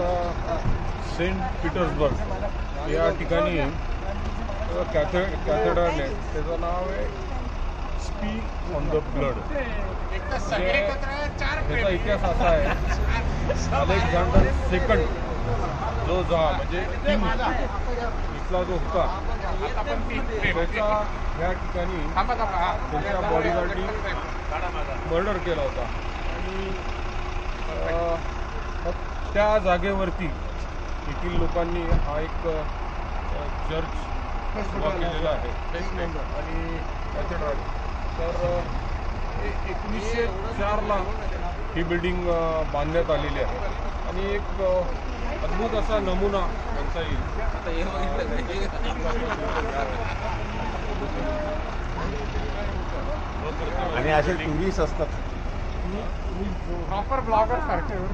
आता Saint Petersburg या ठिकाणी कॅथेड्रल आहे, त्याचं नाव आहे स्पी ऑन द ब्लड. त्याचा इतिहास असा आहे, अलेक्झांडर सेकंड जो म्हणजे किंग इथला जो होता, त्याचा या ठिकाणी त्याच्या बॉडीगार्डनी मर्डर केला होता. आणि त्या जागेवरती येथील लोकांनी हा एक चर्च उभा केलेला आहे आणि कॅथेड्रल. तर 1904ला ही बिल्डिंग बांधण्यात आलेली आहे आणि एक अद्भुत असा नमुना म्हणता येईल. आणि असे टुरिस्ट असतात प्रॉपर ब्लॉगर सारखे